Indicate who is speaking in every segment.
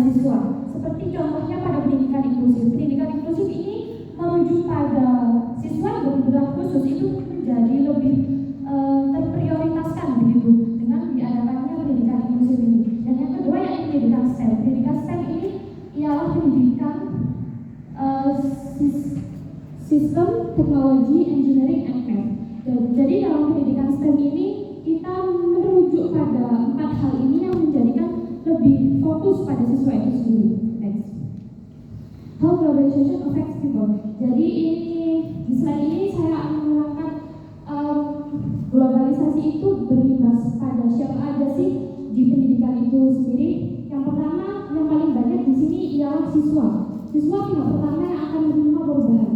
Speaker 1: siswa. Seperti contohnya pada pendidikan inklusif. Pendidikan inklusif ini merujuk pada siswa yang berkebutuhan khusus itu menjadi lebih terprioritaskan begitu dengan diadakannya pendidikan inklusif ini. Dan yang kedua yaitu pendidikan STEM. Pendidikan STEM ini ialah pendidikan sistem teknologi, engineering, and math. Jadi dalam pendidikan STEM ini kita merujuk pada 4 hal ini yang menjadikan lebih fokus pada siswa itu sendiri. Next. How globalization affects people. Jadi di slide ini saya akan menerangkan globalisasi itu berimbas pada siapa aja sih di pendidikan itu sendiri. Yang pertama, yang paling banyak di sini ialah siswa. Siswa pihak pertama yang akan menerima perubahan.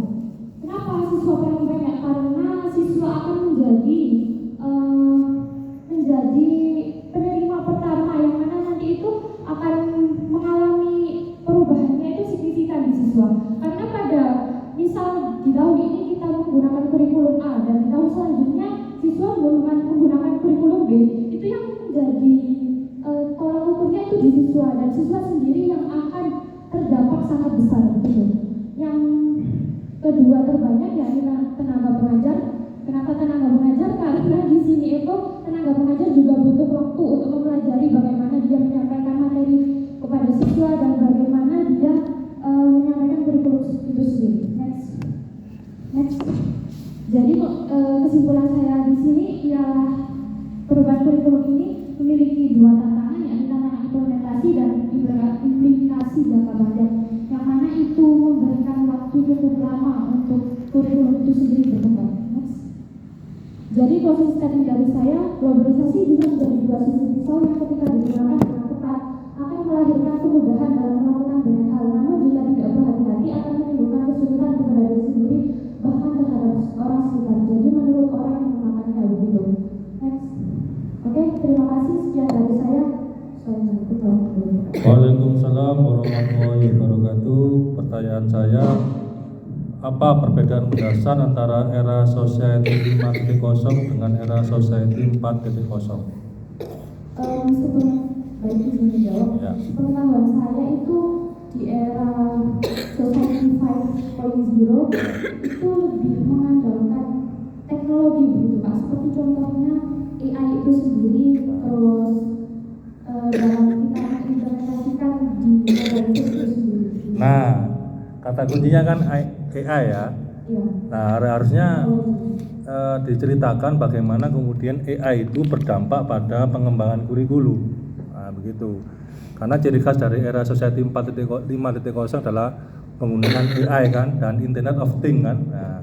Speaker 1: Kenapa siswa paling banyak? Karena siswa akan menjadi penerima pertama yang mana nanti itu akan mengalami perubahannya itu signifikan di siswa. Karena pada misal di tahun ini kita menggunakan kurikulum A dan di tahun selanjutnya siswa menggunakan kurikulum B, itu yang menjadi tolak ukurnya itu di siswa, dan siswa sendiri yang akan terdampak sangat besar begitu. Yang kedua terbanyak yakni tenaga pengajar. Kenapa tenaga pengajar? Karena di sini itu tenaga pengajar juga butuh waktu untuk mempelajari bagaimana dia menyampaikan materi kepada siswa dan bagaimana dia menyampaikan kurikulum itu sendiri. Next. Jadi kesimpulan saya di sini ialah perubahan kurikulum ini memiliki dua tantangan, yakni tantangan implementasi dan implikasi jangka panjang, yang mana itu memberikan waktu cukup lama untuk kurikulum itu sendiri berkembang. Jadi proses statement dari saya, globalisasi bisa menjadi dua sisi pisau yang ketika digunakan dengan tepat akan melahirkan kemudahan dalam melakukan banyak hal. Namun jika tidak berhati-hati akan menimbulkan kesulitan kepada diri sendiri bahkan terhadap orang sekitar. Jadi menurut orang yang menggunakannya begitu. Next. Oke, terima kasih, sekian dari saya.
Speaker 2: Waalaikumsalam warahmatullahi wabarakatuh. Pertanyaan saya, apa perbedaan mendasar antara era Society 5.0 dengan era Society 4.0?
Speaker 1: Sebelum baik izin menjawab,
Speaker 2: ya.
Speaker 1: Pengetahuan saya itu di era Society 5.0 itu lebih mengandalkan teknologi begitu Pak. Seperti contohnya AI itu sendiri, terus dalam kita mengimplementasikan di model itu sendiri.
Speaker 2: Nah, kata kuncinya kan AI ya.
Speaker 1: Iya.
Speaker 2: Nah, harusnya diceritakan bagaimana kemudian AI itu berdampak pada pengembangan kurikulum. Nah, begitu. Karena ciri khas dari era Society 5.0 adalah penggunaan AI kan dan Internet of Things kan. Nah,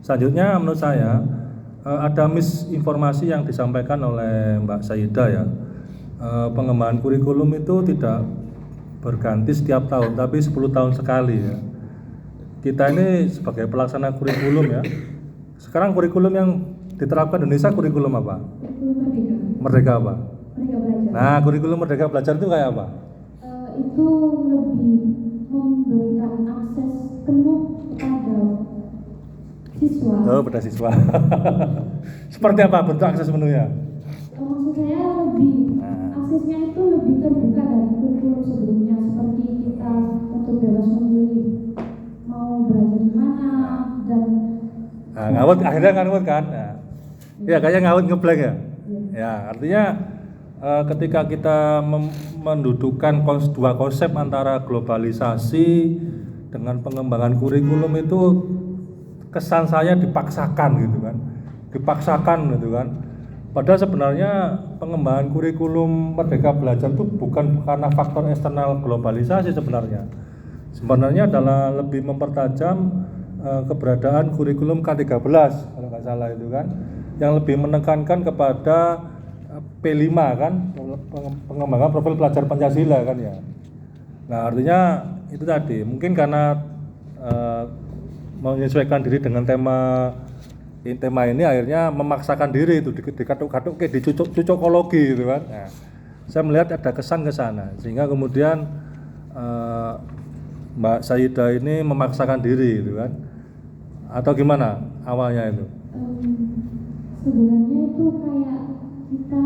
Speaker 2: selanjutnya menurut saya ada misinformasi yang disampaikan oleh Mbak Saida ya. Pengembangan kurikulum itu tidak berganti setiap tahun, tapi 10 tahun sekali ya. Kita ini sebagai pelaksana kurikulum ya. Sekarang kurikulum yang diterapkan di Indonesia kurikulum apa? Merdeka apa?
Speaker 1: Merdeka Belajar.
Speaker 2: Nah, kurikulum Merdeka Belajar itu kayak apa?
Speaker 1: Itu lebih memberikan akses penuh kepada siswa.
Speaker 2: Oh, pada siswa. Seperti apa bentuk akses penuhnya?
Speaker 1: Maksud saya aksesnya itu lebih terbuka dari kurikulum sebelumnya, seperti kita untuk bebas memilih mau belajar di mana dan
Speaker 2: ngawut akhirnya ngawut kan? Nah, ya kayaknya ngawut ngeblank ya. Ya, artinya ketika kita mendudukkan dua konsep antara globalisasi dengan pengembangan kurikulum itu kesan saya dipaksakan gitu kan. Padahal sebenarnya pengembangan kurikulum Merdeka Belajar itu bukan karena faktor eksternal globalisasi sebenarnya. Sebenarnya adalah lebih mempertajam keberadaan kurikulum K13 kalau nggak salah itu kan, yang lebih menekankan kepada P5 kan, pengembangan profil pelajar Pancasila kan ya. Nah artinya itu tadi mungkin karena menyesuaikan diri dengan tema ini akhirnya memaksakan diri itu dikatuk-katuk kayak dicocokologi gitu kan. Nah, saya melihat ada kesan ke sana sehingga kemudian Mbak Saida ini memaksakan diri gitu kan. Atau gimana awalnya itu?
Speaker 1: Sebenarnya itu kayak kita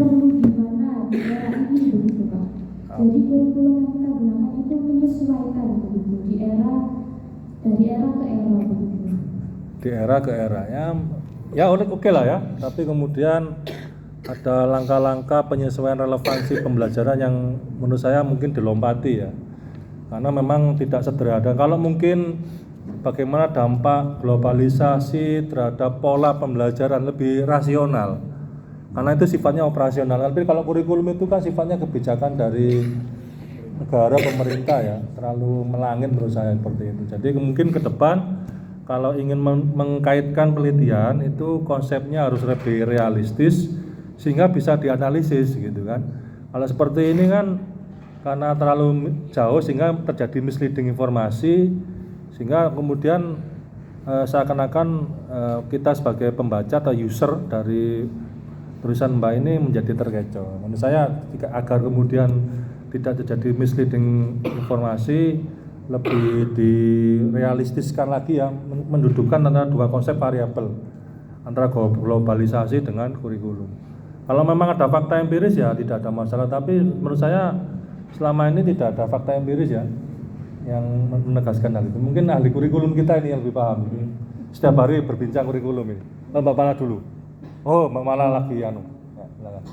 Speaker 1: perlu gimana di era ini begitu Pak. Jadi kurikulum yang kita gunakan itu menyesuaikan begitu dari era ke era begitu.
Speaker 2: Di era ke era ya oke lah ya, tapi kemudian ada langkah-langkah penyesuaian relevansi pembelajaran yang menurut saya mungkin dilompati ya, karena memang tidak sederhana. Kalau mungkin bagaimana dampak globalisasi terhadap pola pembelajaran lebih rasional, karena itu sifatnya operasional. Tapi kalau kurikulum itu kan sifatnya kebijakan dari negara, pemerintah ya, terlalu melangit menurut saya seperti itu. Jadi mungkin ke depan kalau ingin mengkaitkan penelitian itu konsepnya harus lebih realistis sehingga bisa dianalisis gitu kan. Kalau seperti ini kan karena terlalu jauh sehingga terjadi misleading informasi, sehingga kemudian seakan-akan kita sebagai pembaca atau user dari tulisan Mbak ini menjadi terkecoh. Menurut saya agar kemudian tidak terjadi misleading informasi, lebih direalistiskan lagi ya, mendudukkan antara dua konsep variabel antara globalisasi dengan kurikulum. Kalau memang ada fakta empiris ya tidak ada masalah, tapi menurut saya selama ini tidak ada fakta empiris ya yang menegaskan hal itu. Mungkin ahli kurikulum kita ini yang lebih paham. Setiap hari berbincang kurikulum ini. Mbak Mala dulu. Oh, Mbak Mala lagi anu. Ya, silakan.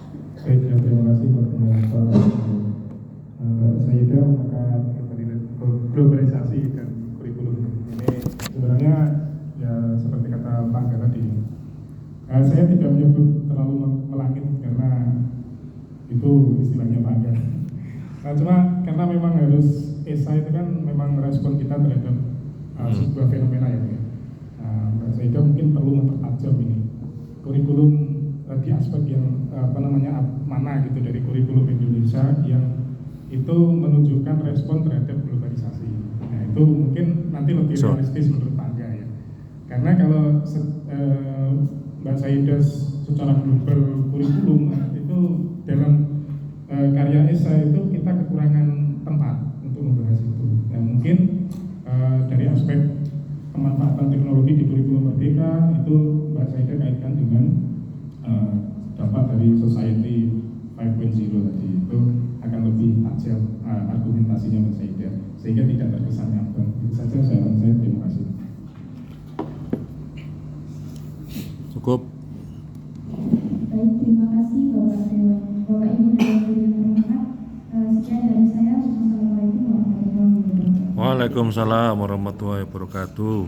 Speaker 3: Terima kasih Pak Penyampaian. Saya juga mengangkat globalisasi dan kurikulum ini sebenarnya ya seperti kata Pak Angga tadi. Saya tidak menyebut terlalu melangit karena itu istilahnya Pak Angga. Nah, cuma karena memang harus esai itu kan memang respon kita terhadap sebuah fenomena ya. Sehingga mungkin perlu mempertajam ini kurikulum di aspek yang mana gitu dari kurikulum Indonesia yang itu menunjukkan respon terhadap globalisasi. Nah itu mungkin nanti lebih realistis menurut Pak Angga ya. Karena kalau Mbak Saidah secara global kurikulum itu dalam karya esai itu kita kekurangan tempat untuk membahas itu. Nah mungkin dari aspek pemanfaatan teknologi di kurikulum Merdeka itu Mbak Saidah kaitkan dengan dampak dari society 5.0 tadi itu akan lebih tajam argumentasinya Mbak Saidah sehingga tidak terkesan ngambang. Itu saja saya terima kasih.
Speaker 2: Cukup.
Speaker 1: Baik, terima kasih Bapak Dewan, Bapak Ibu dan Ibu yang terhormat. Sekian dari saya. Wassalamualaikum warahmatullahi wabarakatuh.
Speaker 2: Waalaikumsalam warahmatullahi wabarakatuh.